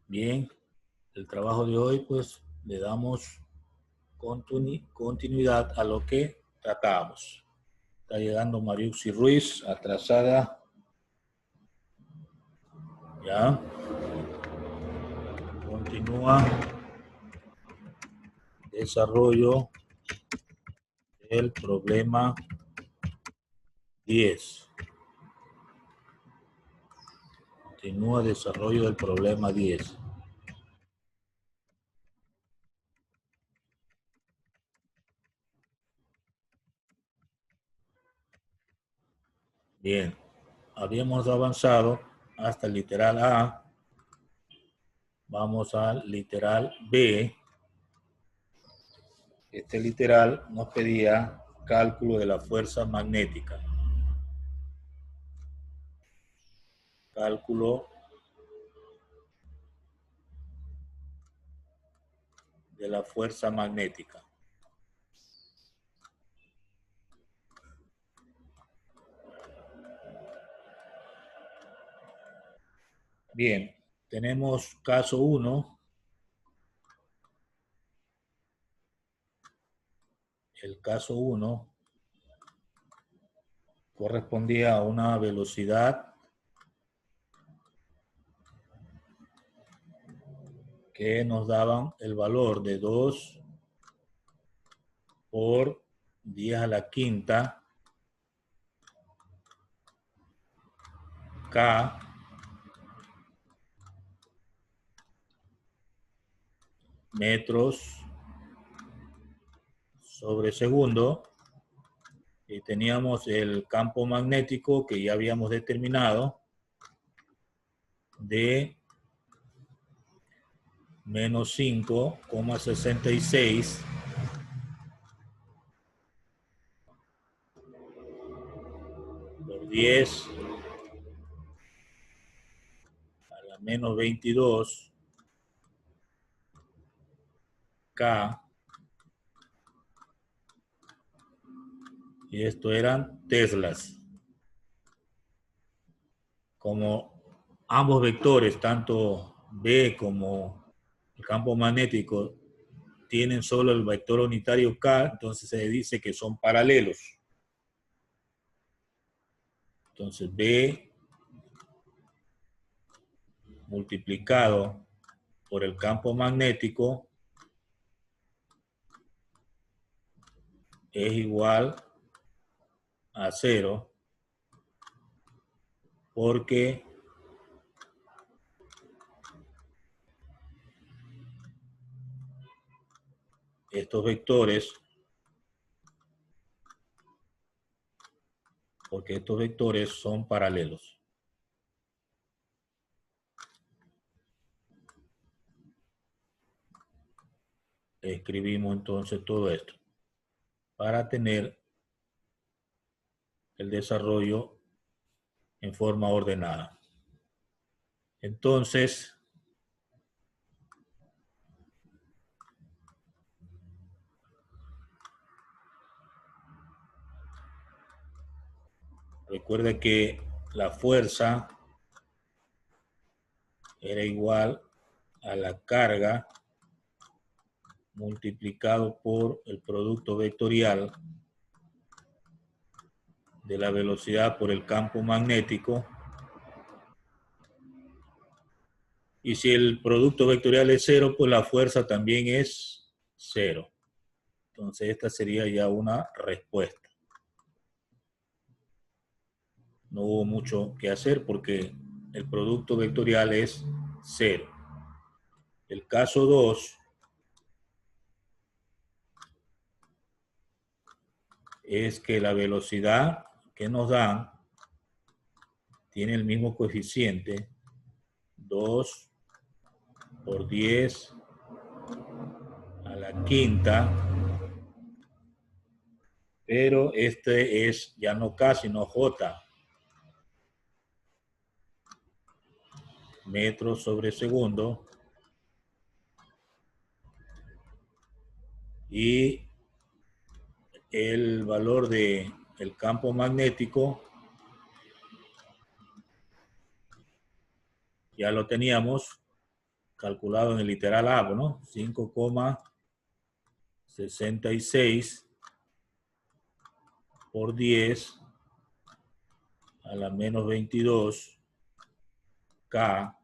Bien, el trabajo de hoy pues le damos continuidad a lo que tratamos. Está llegando Mariuxi Ruiz, atrasada. Ya. Continúa. Desarrollo del problema 10. Continúa desarrollo del problema 10. Bien, habíamos avanzado hasta el literal A. Vamos al literal B. Este literal nos pedía cálculo de la fuerza magnética. Cálculo de la fuerza magnética. Bien, tenemos caso 1. El caso 1 correspondía a una velocidad que nos daban el valor de 2 por 10 a la quinta K metros sobre segundo, y teníamos el campo magnético que ya habíamos determinado de menos 5,66 por 10 a la menos 22 K, y esto eran teslas. Como ambos vectores, tanto B como el campo magnético, tienen solo el vector unitario K, entonces se dice que son paralelos. Entonces B multiplicado por el campo magnético es igual a 0, porque estos vectores son paralelos. Escribimos entonces todo esto para tener el desarrollo en forma ordenada. Entonces, recuerda que la fuerza era igual a la carga multiplicado por el producto vectorial de la velocidad por el campo magnético. Y si el producto vectorial es 0, pues la fuerza también es 0. Entonces esta sería ya una respuesta. No hubo mucho que hacer porque el producto vectorial es 0. El caso 2 es que la velocidad que nos dan tiene el mismo coeficiente, 2 por 10 a la quinta, pero este es ya no K, sino J, metros sobre segundo, y el valor del campo magnético ya lo teníamos, calculado en el literal A, ¿no? 5,66 por 10 a la menos 22 K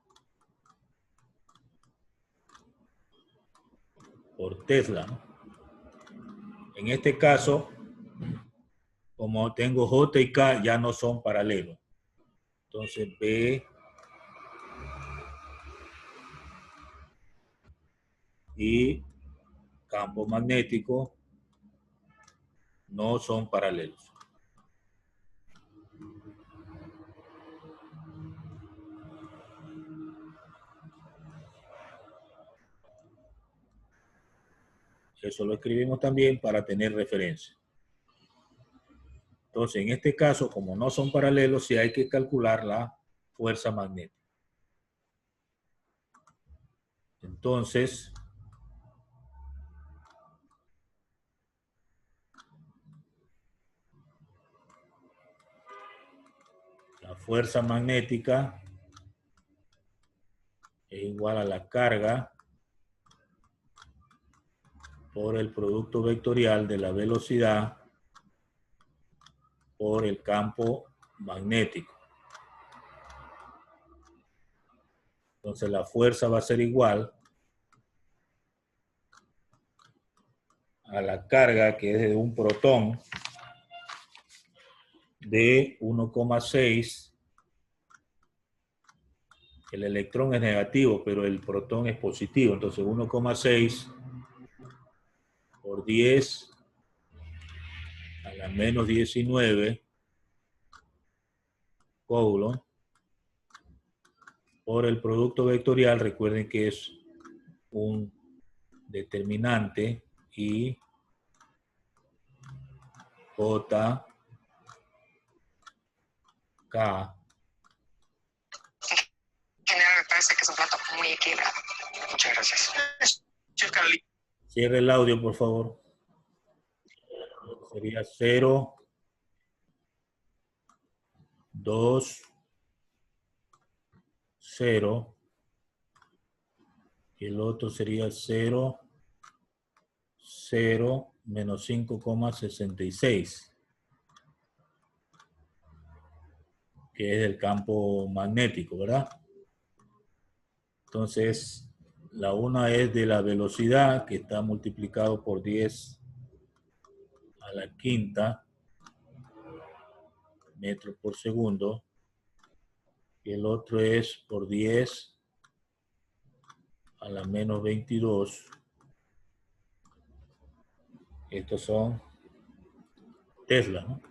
por Tesla, ¿no? En este caso, como tengo J y K, ya no son paralelos. Entonces, B y campo magnético no son paralelos. Eso lo escribimos también para tener referencia. Entonces, en este caso, como no son paralelos, sí hay que calcular la fuerza magnética. Entonces, la fuerza magnética es igual a la carga por el producto vectorial de la velocidad por el campo magnético. Entonces la fuerza va a ser igual a la carga, que es de un protón de 1,6. El electrón es negativo, pero el protón es positivo. Entonces 1,6 por 10 a la menos 19 coulomb por el producto vectorial. Recuerden que es un determinante y J, K. General, me parece que es un plato muy equilibrado. Muchas gracias. Cierre el audio, por favor. Sería 0, 2, 0. Y el otro sería 0, 0, menos 5,66. Que es el campo magnético, ¿verdad? Entonces, la una es de la velocidad, que está multiplicado por 10 a la quinta metros por segundo. Y el otro es por 10 a la menos 22. Estos son Tesla, ¿no?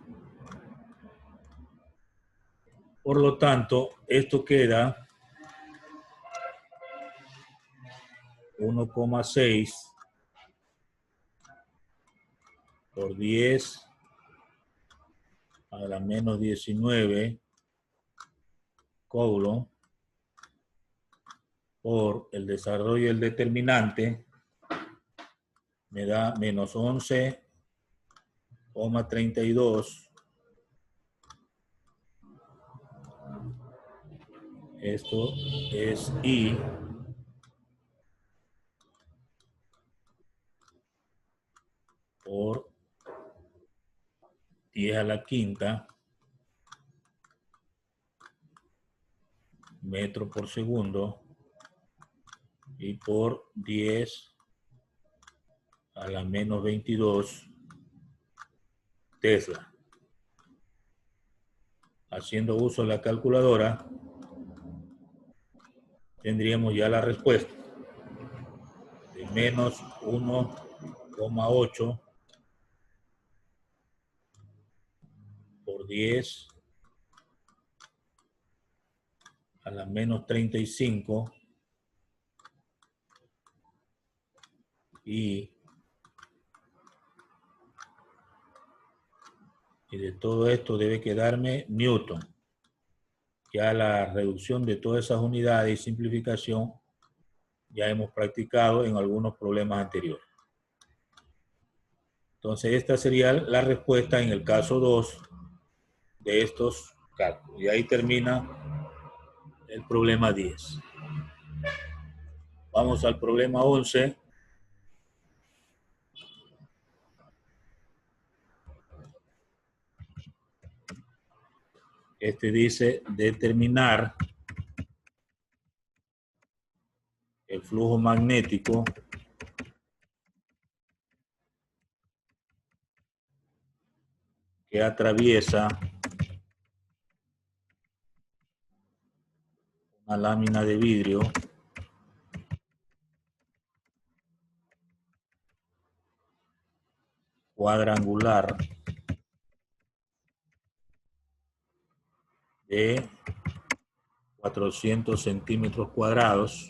Por lo tanto, esto queda 1,6 por 10 a la menos 19 coulomb por el desarrollo del determinante, me da menos 11,32. Esto es I por 10 a la quinta metro por segundo y por 10 a la menos 22 Tesla. Haciendo uso de la calculadora, tendríamos ya la respuesta de menos 1,8 por 10 a la menos 35 y de todo esto debe quedarme Newton. Ya la reducción de todas esas unidades y simplificación ya hemos practicado en algunos problemas anteriores. Entonces esta sería la respuesta en el caso 2 de estos cálculos. Y ahí termina el problema 10. Vamos al problema 11. Este dice determinar el flujo magnético que atraviesa una lámina de vidrio cuadrangular de 400 centímetros cuadrados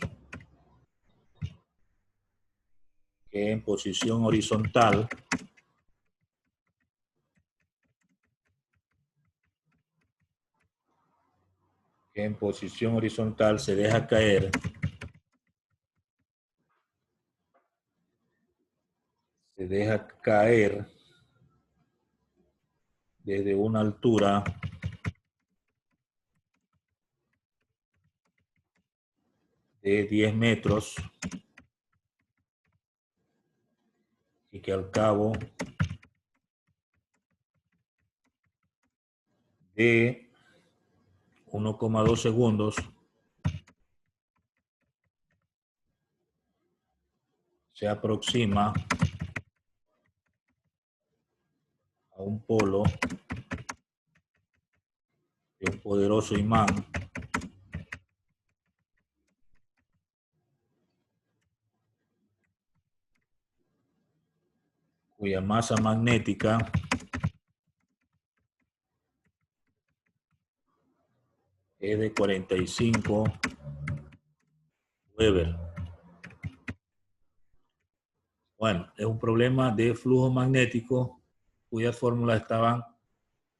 que en posición horizontal se deja caer desde una altura de 10 metros y que al cabo de 1,2 segundos se aproxima a un polo de un poderoso imán cuya masa magnética es de 45 Weber. Bueno, es un problema de flujo magnético cuyas fórmulas estaban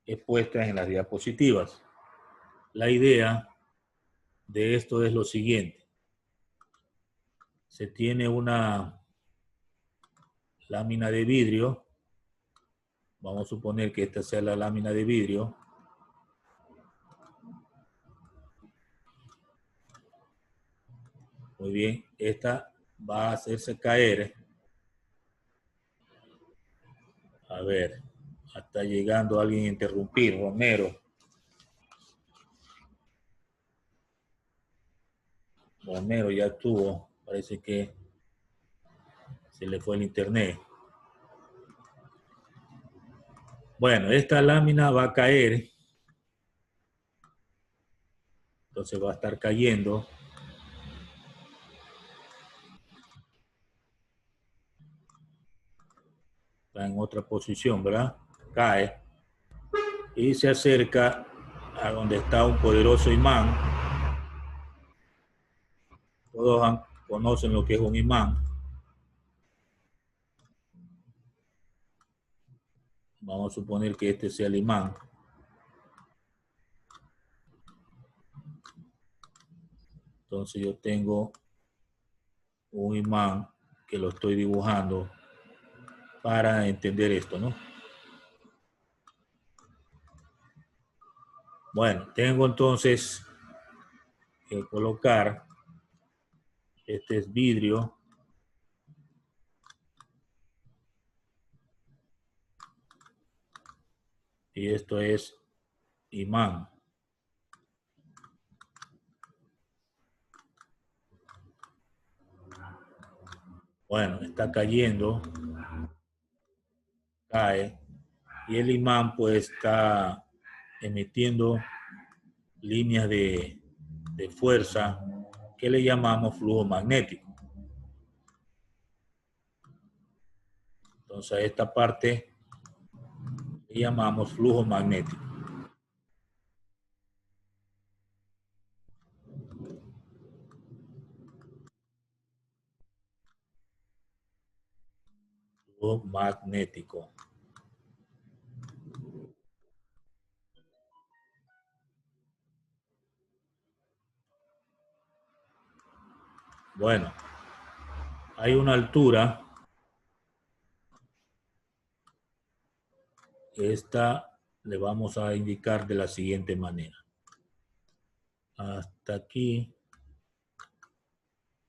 expuestas en las diapositivas. La idea de esto es lo siguiente. Se tiene una lámina de vidrio. Vamos a suponer que esta sea la lámina de vidrio. Muy bien, esta va a hacerse caer. A ver, está llegando alguien a interrumpir, Romero. Romero ya estuvo, parece que se le fue el internet. Bueno, esta lámina va a caer, entonces va a estar cayendo. Está en otra posición, ¿verdad? Cae y se acerca a donde está un poderoso imán. Todos conocen lo que es un imán. Vamos a suponer que este sea el imán. Entonces yo tengo un imán que lo estoy dibujando para entender esto, ¿no? Bueno, tengo entonces que colocar, este es vidrio, y esto es imán. Bueno, está cayendo, cae, y el imán pues está emitiendo líneas de fuerza que le llamamos flujo magnético. Entonces a esta parte le llamamos flujo magnético. Flujo magnético. Bueno, hay una altura. Esta le vamos a indicar de la siguiente manera. Hasta aquí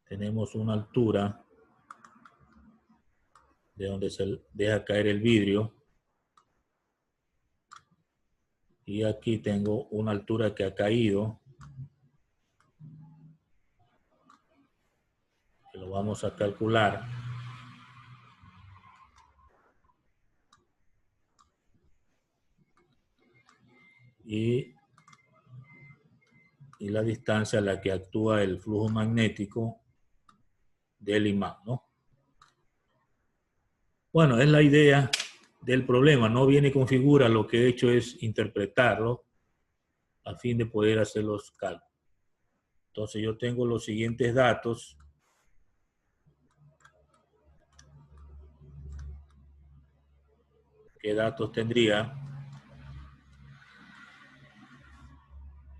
tenemos una altura de donde se deja caer el vidrio. Y aquí tengo una altura que ha caído, que lo vamos a calcular. Y la distancia a la que actúa el flujo magnético del imán, ¿no? Bueno, es la idea del problema. No viene con figura, lo que he hecho es interpretarlo a fin de poder hacer los cálculos. Entonces yo tengo los siguientes datos. ¿Qué datos tendría?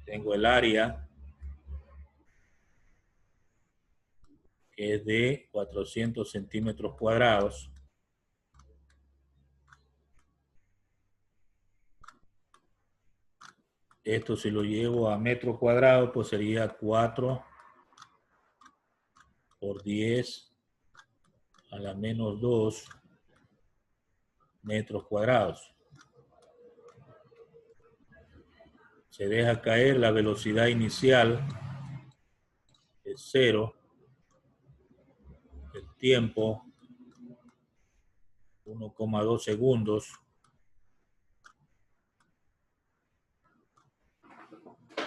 Tengo el área, que es de 400 centímetros cuadrados. Esto si lo llevo a metro cuadrado, pues sería 4 por 10 a la menos 2 metros cuadrados. Se deja caer, la velocidad inicial es 0. El tiempo, 1,2 segundos.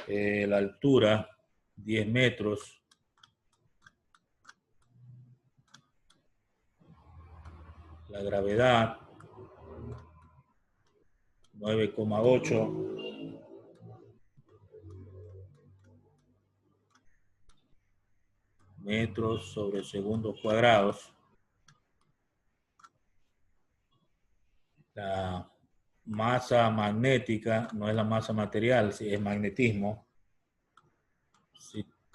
La altura, 10 metros. La gravedad, 9,8. Metros sobre segundos cuadrados. La masa magnética no es la masa material, es magnetismo.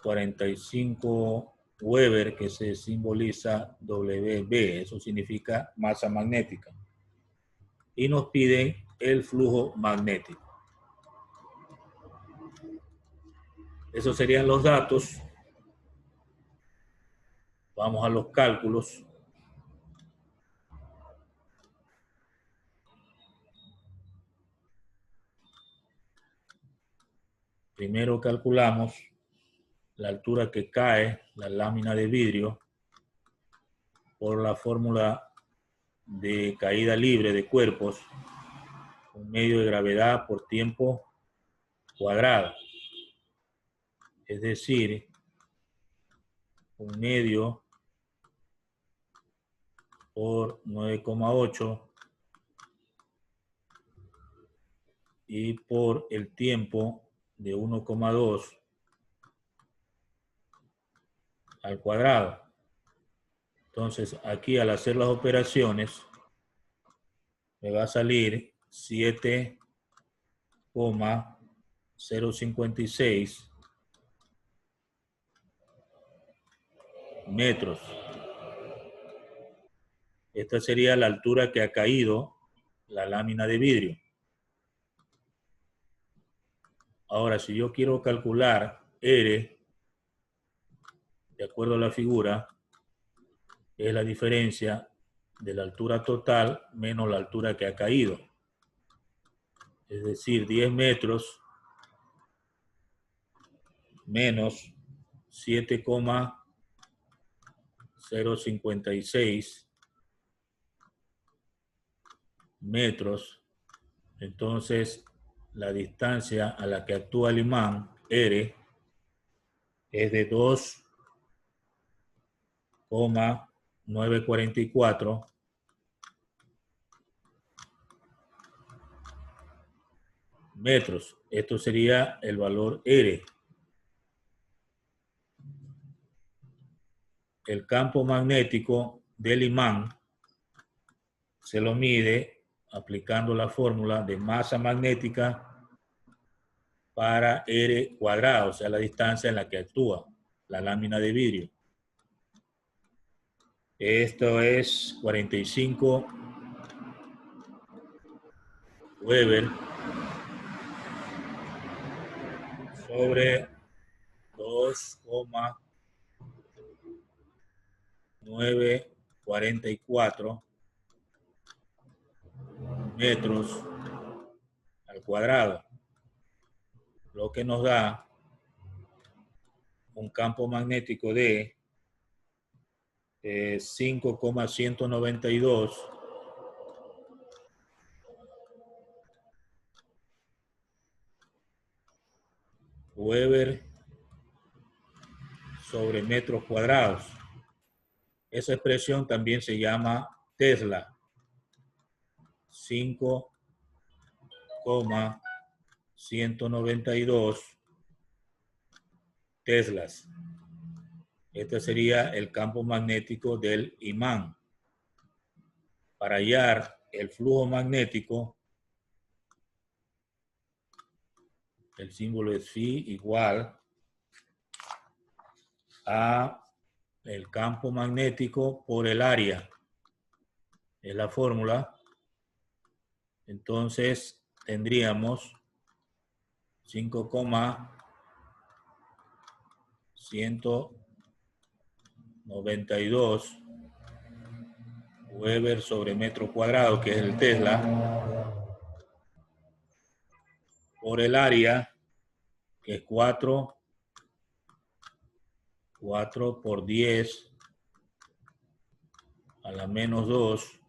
45 Weber, que se simboliza WB, eso significa masa magnética. Y nos piden el flujo magnético. Esos serían los datos. Vamos a los cálculos. Primero calculamos la altura que cae la lámina de vidrio por la fórmula de caída libre de cuerpos, un medio de gravedad por tiempo cuadrado. Es decir, un medio por 9,8 y por el tiempo de 1,2 al cuadrado. Entonces, aquí al hacer las operaciones, me va a salir 7,056 metros. Esta sería la altura que ha caído la lámina de vidrio. Ahora, si yo quiero calcular R, de acuerdo a la figura, es la diferencia de la altura total menos la altura que ha caído. Es decir, 10 metros menos 7,056 metros. Entonces, la distancia a la que actúa el imán, R, es de 2,944 metros. Esto sería el valor R. El campo magnético del imán se lo mide aplicando la fórmula de masa magnética para R cuadrado, o sea, la distancia en la que actúa la lámina de vidrio. Esto es 45 Weber sobre 2,944 944 metros al cuadrado, lo que nos da un campo magnético de 5,192 Weber sobre metros cuadrados. Esa expresión también se llama Tesla. 5,192 teslas. Este sería el campo magnético del imán. Para hallar el flujo magnético, el símbolo es phi igual a el campo magnético por el área. Es la fórmula. Entonces tendríamos 5,192 Weber sobre metro cuadrado, que es el Tesla, por el área, que es 4 por 10 a la menos 2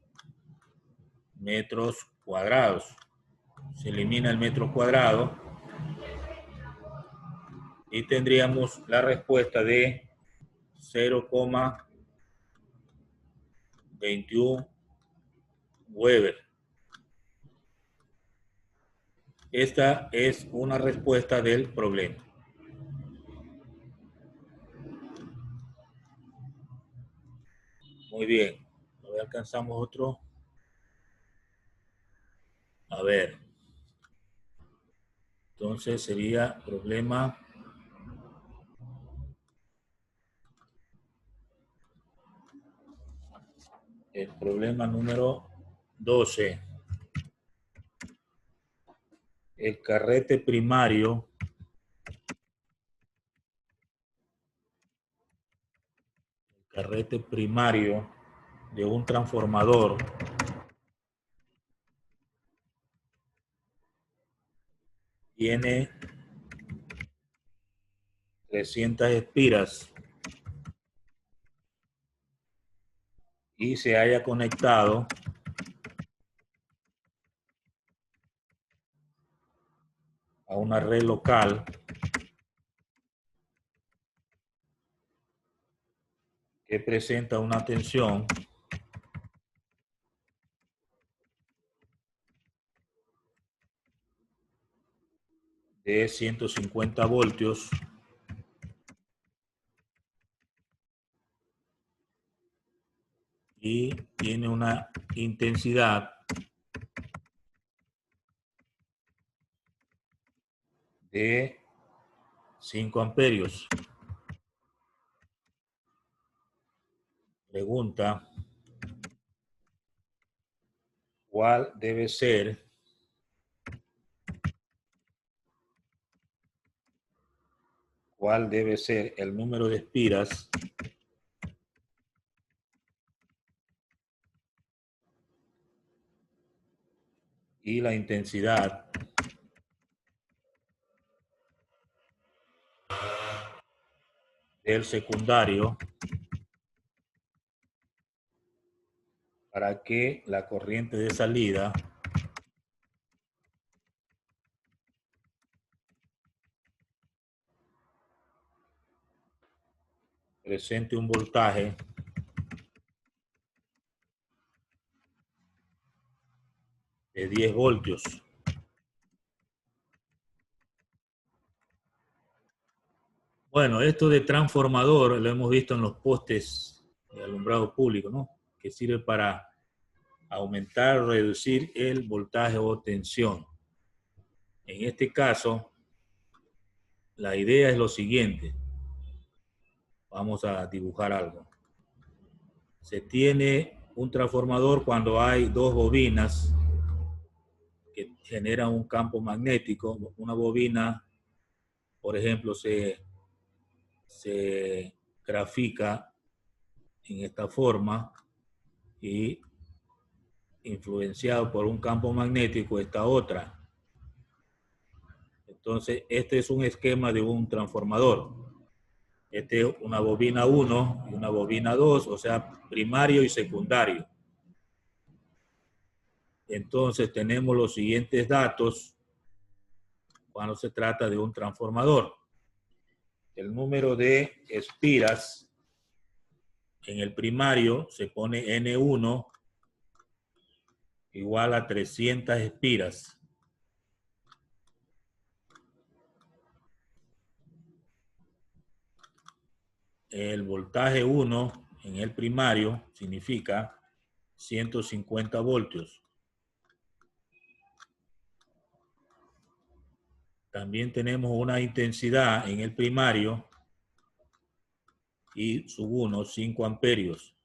metros cuadrados. Se elimina el metro cuadrado y tendríamos la respuesta de 0,21 Weber. Esta es una respuesta del problema. Muy bien. A ver, alcanzamos otro. A ver. Entonces sería problema. El problema número 12. El carrete primario de un transformador tiene 300 espiras y se haya conectado a una red local que presenta una tensión de 150 voltios y tiene una intensidad de 5 amperios. Pregunta: ¿cuál debe ser el número de espiras y la intensidad del secundario para que la corriente de salida presente un voltaje de 10 voltios? Bueno, esto de transformador lo hemos visto en los postes de alumbrado público, ¿no? Que sirve para aumentar o reducir el voltaje o tensión. En este caso, la idea es lo siguiente. Vamos a dibujar algo. Se tiene un transformador cuando hay dos bobinas que generan un campo magnético. Una bobina, por ejemplo, se grafica en esta forma y influenciado por un campo magnético esta otra. Entonces, este es un esquema de un transformador. Este es una bobina 1 y una bobina 2, o sea, primario y secundario. Entonces, tenemos los siguientes datos cuando se trata de un transformador. El número de espiras en el primario se pone N1 igual a 300 espiras. El voltaje 1 en el primario significa 150 voltios. También tenemos una intensidad en el primario y sub 1, 5 amperios.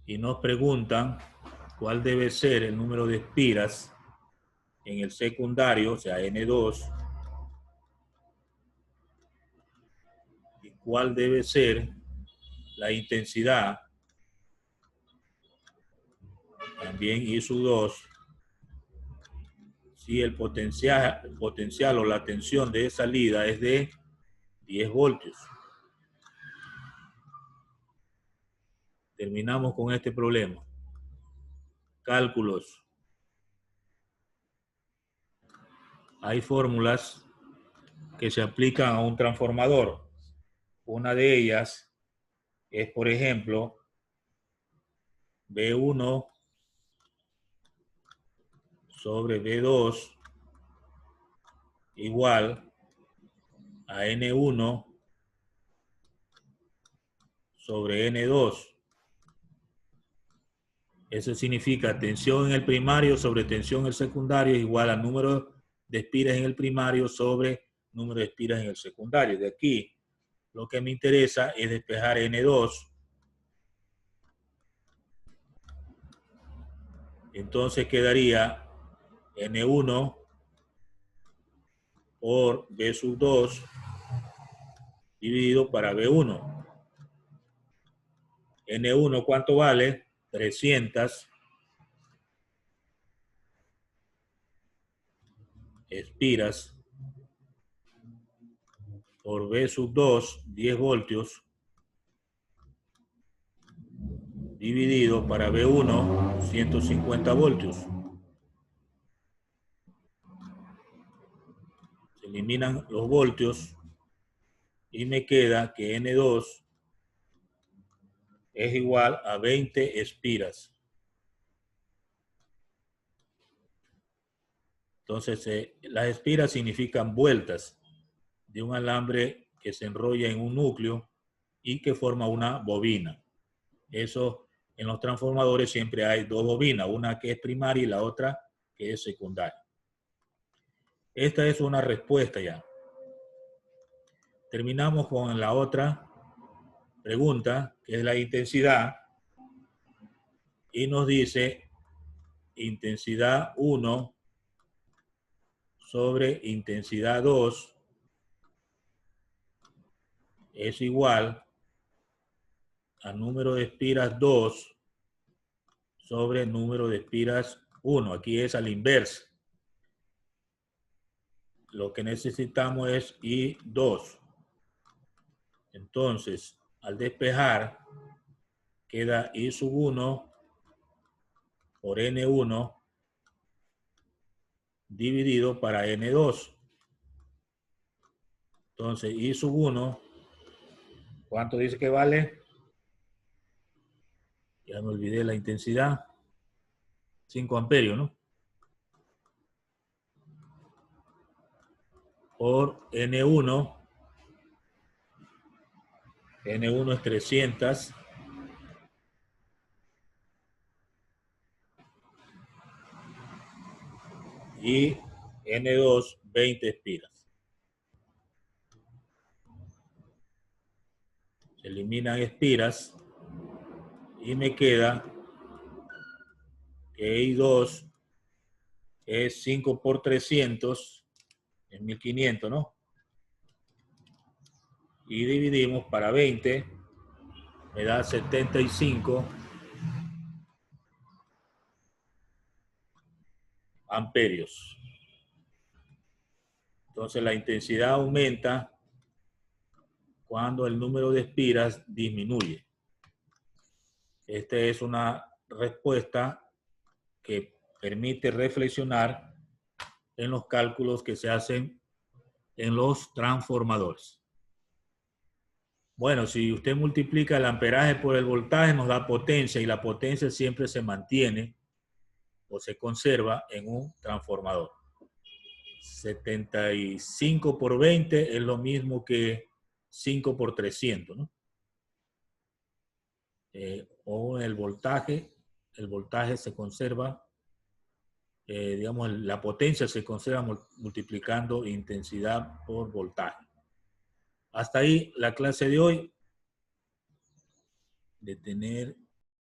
Y nos preguntan cuál debe ser el número de espiras en el secundario, o sea, N2, y cuál debe ser la intensidad, también I sub 2, si el potencial o la tensión de salida es de 10 voltios. Terminamos con este problema. Cálculos. Hay fórmulas que se aplican a un transformador. Una de ellas es, por ejemplo, B1 sobre B2 igual a N1 sobre N2. Eso significa tensión en el primario sobre tensión en el secundario es igual al número de espiras en el primario sobre número de espiras en el secundario. De aquí, lo que me interesa es despejar N2. Entonces quedaría N1 por B sub 2 dividido para B1. N1, ¿cuánto vale? 300 espiras por B sub 2, 10 voltios, dividido para B1, 150 voltios. Se eliminan los voltios y me queda que N2 es igual a 20 espiras. Entonces, las espiras significan vueltas de un alambre que se enrolla en un núcleo y que forma una bobina. Eso en los transformadores siempre hay dos bobinas, una que es primaria y la otra que es secundaria. Esta es una respuesta ya. Terminamos con la otra pregunta, que es la intensidad, y nos dice intensidad 1 sobre intensidad 2 es igual a número de espiras 2 sobre número de espiras 1. Aquí es a la inversa. Lo que necesitamos es I2. Entonces, al despejar, queda I sub 1 por N1 dividido para N2. Entonces, I sub 1, ¿cuánto dice que vale? Ya me olvidé la intensidad. 5 amperios, ¿no? Por N1. N1 es 300. Y N2, 20 espiras. Se eliminan espiras y me queda que I2 es 5 por 300, es 1500, ¿no? y dividimos para 20, me da 75 amperios. Entonces la intensidad aumenta cuando el número de espiras disminuye. Esta es una respuesta que permite reflexionar en los cálculos que se hacen en los transformadores. Bueno, si usted multiplica el amperaje por el voltaje, nos da potencia, y la potencia siempre se mantiene o se conserva en un transformador. 75 por 20 es lo mismo que 5 por 300, ¿no? O el voltaje se conserva, digamos, la potencia se conserva multiplicando intensidad por voltaje. Hasta ahí la clase de hoy. Detener